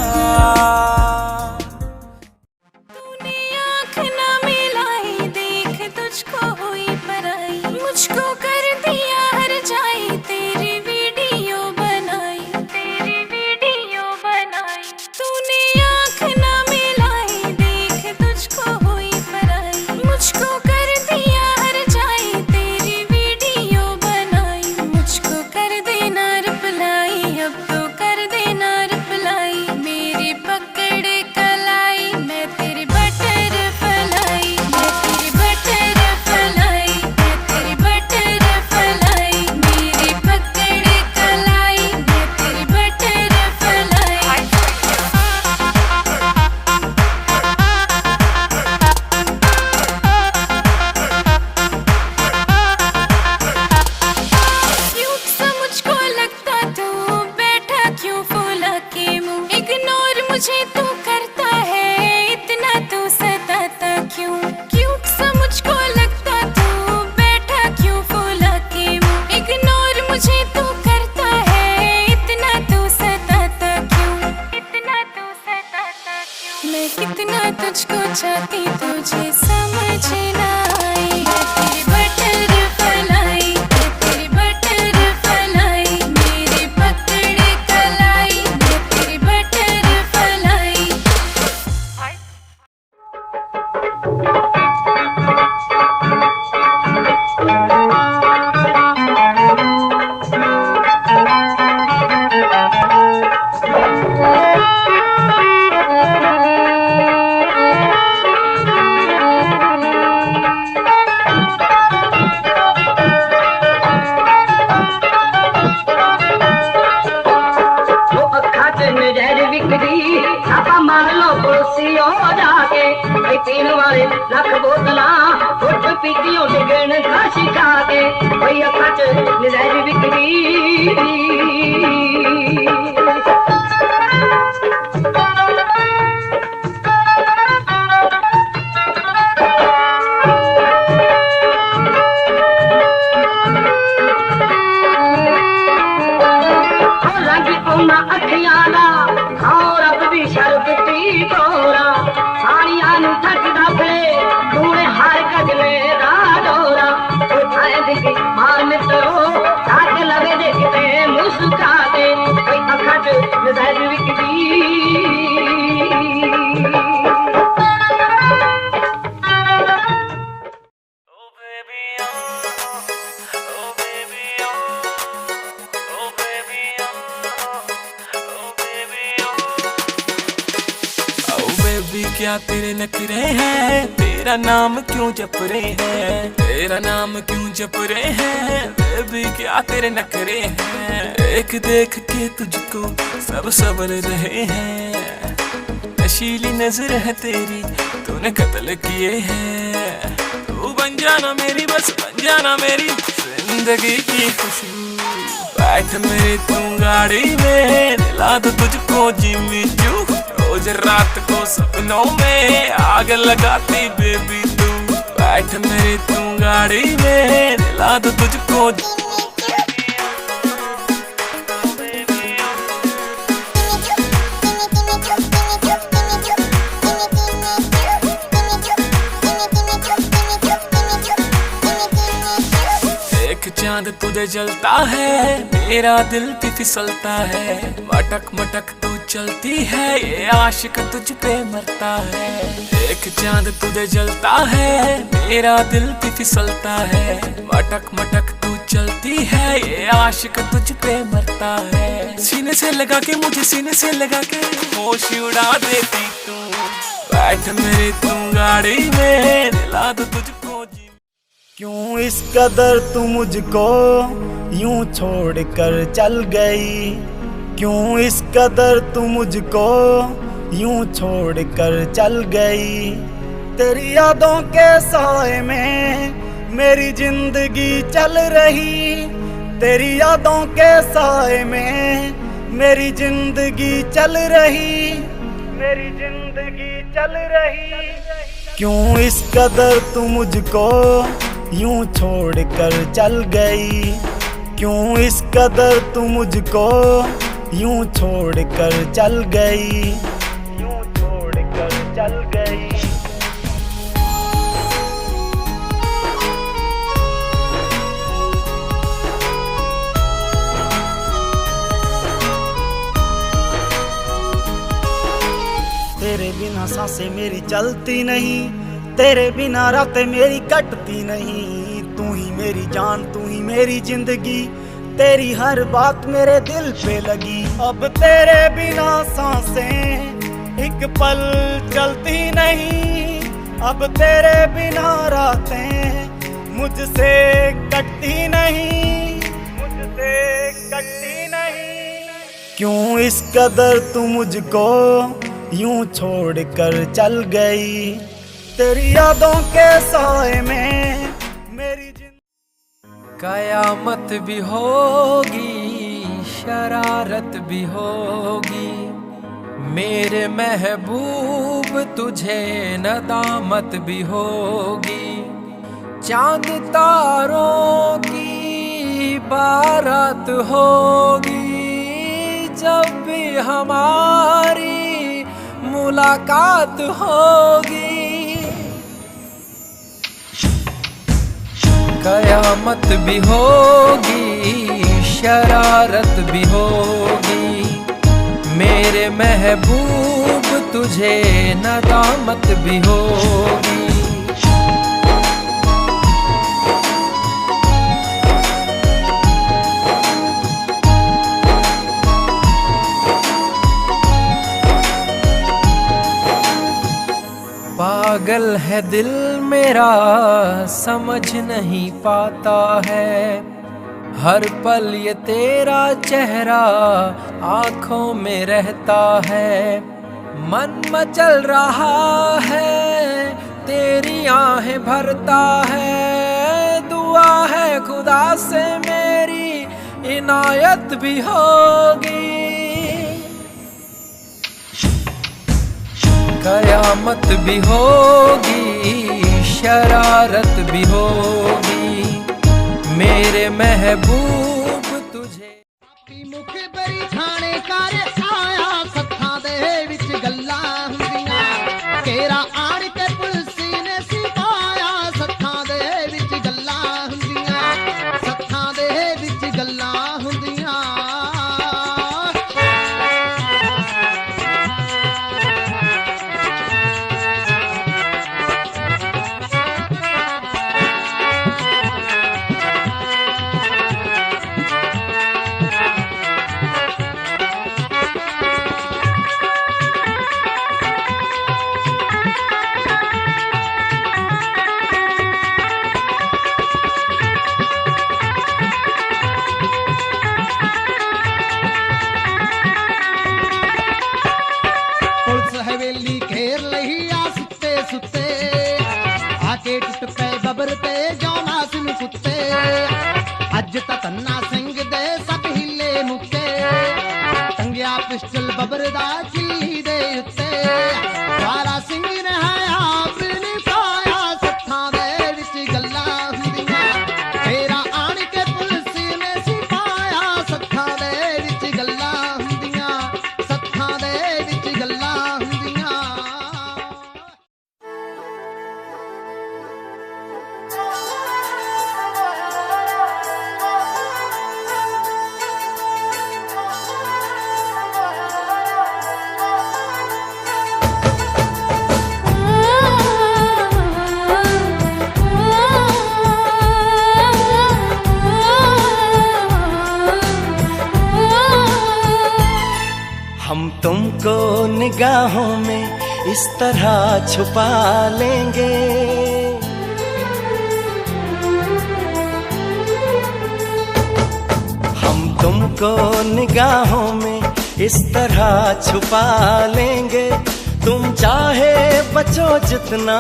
मुझको कर दिया हर जाए, तेरी वीडियो बनाई, तेरी वीडियो बनाई। तूने आँख ना मिलाई, देख तुझको हुई पराई। मुझको कर दिया हर जाए, तेरी वीडियो बनाई। मुझको कर देना रिप्लाई, अब तो कर देना रिप्लाई। मेरी पकड़ कलाई, मैं तेरी बटर फलाई, मैं तेरी बटर फलाई, मैं तेरी बटर फलाई। मेरी पकड़ कलाई, मैं तेरी बटर फलाई। क्यों सा मुझको लगता, तू बैठा क्यों फूला के मुंह। इग्नोर मुझे तू करता है, इतना तू सताता क्यों। क्यों सा मुझको लगता, तू बैठा क्यों फूला के मुंह। इग्नोर मुझे तू करता है, इतना तू सताता क्यों, इतना तू सताता क्यों। मैं कितना तुझको चाहती, तुझे समझ ना आई। मैं तेरी बटर फलाई, मैं तेरी बटर फलाई। मेरी पकड़ कलाई, मैं तेरी बटर फलाई। वो अखा च नजर विकदी, छापा मार लो पड़ोसी हो जाके। भाई पीन वाले लख बोतला, उठ पीतियों डिगन का शिखा के। भाई अखा च नजर विकदी। ना अखियाला और अब भी शरबती तोरा। साड़ियां नू थकदा फिरे, तूने हर कजले दा डोरा। उठाए दिखी मार मित्रो, ताक लगे देखते मुस्का दे। कोई अखा च नजर विकदी। क्या तेरे नखरे हैं, तेरा नाम क्यों जप रहे हैं, तेरा नाम क्यों जप रहे हैं। बेबी क्या तेरे नखरे हैं, देख देख के तुझको सब सबर रहे हैं। नशीली नजर है तेरी, तूने कत्ल किए हैं। तू बन जाना मेरी, बस बन जाना मेरी जिंदगी की खुशबू। बैठ मेरी तू गाड़ी में, दिला दो तुझको जिम्मी चू। रोज रात को सपनों में आग लगाती बेबी तू। बैठ मेरी तू गाड़ी में, दिला दो तुझको तुझे जलता है, मेरा दिल भी फिसलता है। मटक मटक तू चलती है, ये आशिक तुझ पे मरता है। एक चांद तुझे जलता है, मेरा दिल भी फिसलता है। मटक मटक तू चलती है, ये आशिक तुझ पे मरता है। सीने से लगा के मुझे, सीने से लगा के होश उड़ा देती तू। बैठ मेरी तू गाड़ी में, दिला दो तुझको। क्यों इस कदर तू मुझको यूं छोड़ कर चल गई, क्यों इस कदर तू मुझको यूं छोड़ कर चल गई। तेरी यादों के साए में मेरी जिंदगी चल रही, तेरी यादों के साए में मेरी जिंदगी चल रही, मेरी जिंदगी चल रही। क्यों इस कदर तू मुझको यूं छोड़ कर चल गई, क्यों इस कदर तू मुझको यूं छोड़ कर चल गई, यूं छोड़ कर चल गई। तेरे बिना सांसें मेरी चलती नहीं, तेरे बिना रातें मेरी कटती नहीं। तू ही मेरी जान, तू ही मेरी जिंदगी, तेरी हर बात मेरे दिल पे लगी। अब तेरे बिना सांसें एक पल चलती नहीं, अब तेरे बिना रातें मुझसे कटती नहीं, मुझसे कटती नहीं। क्यों इस कदर तू मुझको यूं छोड़ कर चल गई, तेरी यादों के साए में मेरी कयामत भी होगी, शरारत भी होगी, मेरे महबूब तुझे नदामत भी होगी। चांद तारों की बारात होगी, जब भी हमारी मुलाकात होगी। कयामत भी होगी, शरारत भी होगी, मेरे महबूब तुझे नदामत भी होगी। पागल है दिल मेरा, समझ नहीं पाता है, हर पल ये तेरा चेहरा आँखों में रहता है। मन मचल रहा है, तेरी आहें भरता है, दुआ है खुदा से मेरी इनायत भी होगी। कयामत भी होगी, शरारत भी होगी, मेरे महबूब तुझे। मुख बरी थाने कर आया, सत्थां दे विच गल्लां हुंदियां, केरा आण के पुलसी ने सिपाया, सत्थां दे विच गल्लां हुंदियां, सत्थां दे विच गल्लां हुंदियां। हवेली घेर लही आ सुते सुते, आके टुट पे बबर ते जौना सिन कुत्ते। अज ता तन्ना सिंह दे सब हिले मुक्के, टंगिया पिस्टल बबर दा चिल्ली दे उत्ते। सारा सिंह ने हाया बिन पाया, सत्थां दे विच गल्लां हुंदियां, तेरा आण के पुलिस ने सिपाया, सत्थां दे विच गल्लां हुंदियां, सत्थां दे विच गल्लां। तुमको निगाहों में इस तरह छुपा लेंगे, हम तुमको निगाहों में इस तरह छुपा लेंगे। तुम चाहे बचो जितना,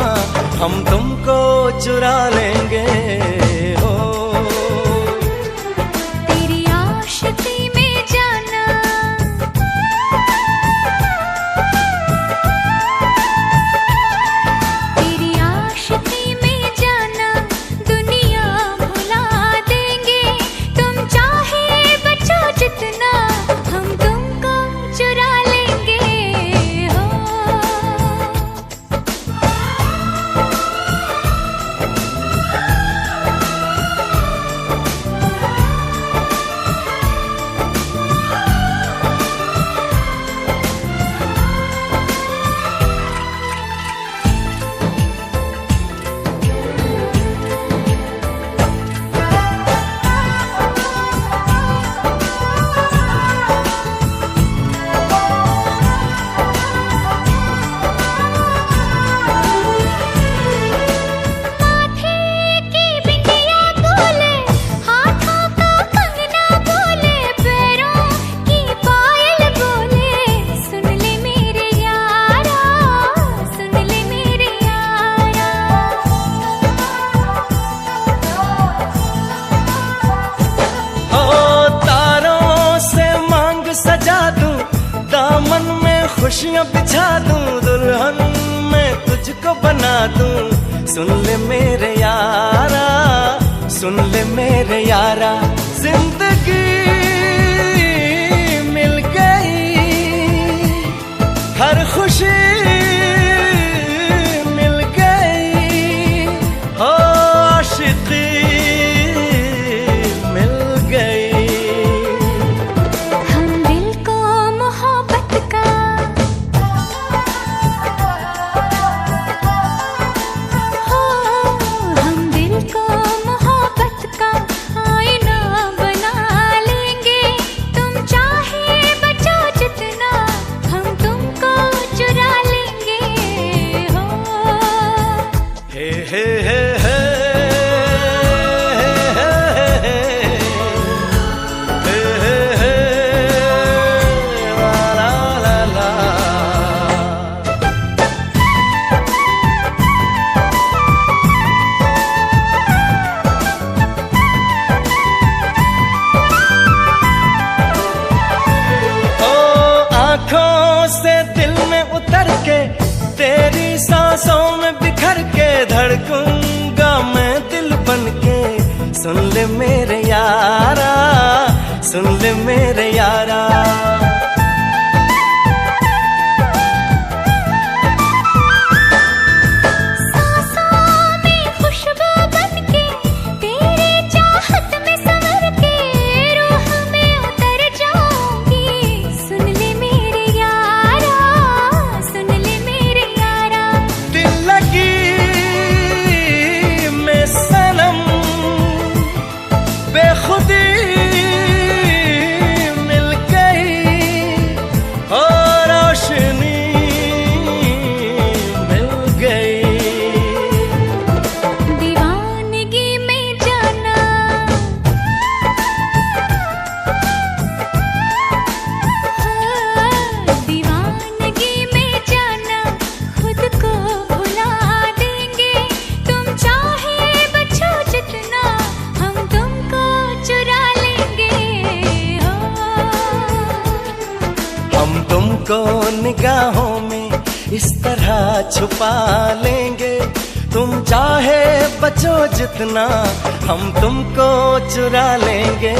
हम तुमको चुरा लेंगे। हो तेरी आशिकी में जाना, तेरी आशिकी में जाना, दुनिया भुला देंगे। तुम चाहे बचो जितना, हम तुमको चुरा लेंगे। हो खुशियाँ बिछा दूं, दुल्हन मैं तुझको बना दूं। सुन ले मेरे यारा, सुन ले मेरे यारा, जिंदगी मिल गई, हर खुशी मिल गई, हो आशिकी मिल गई। हम दिल को मोहब्बत का, हो हम दिल को मोहब्बत का आईना बना लेंगे। तुम चाहे बचो जितना, हम तुमको चुरा लेंगे। हो हे हे हे हे तेरी सांसों में बिखर के धड़कूंगा मैं दिल बनके। सुन ले मेरे यारा, सुन ले मेरे यारा, सांसों में खुशबू बनके, तेरी चाहत में संवर के, रूह में उतर जाऊंगी। सुन ले मेरे यारा, सुन ले मेरे यारा, दिल लगी में सनम बेखुदी मिल गई, और रोशनी मिल गई। दीवानगी में जाना, दीवानगी में जाना, खुद को भुला देंगे। तुम चाहे बचो जितना, हम तुमको चुरा लेंगे। हो हम तुमको निगाहों में इस तरह छुपा लेंगे। तुम चाहे बचो जितना, हम तुमको चुरा लेंगे।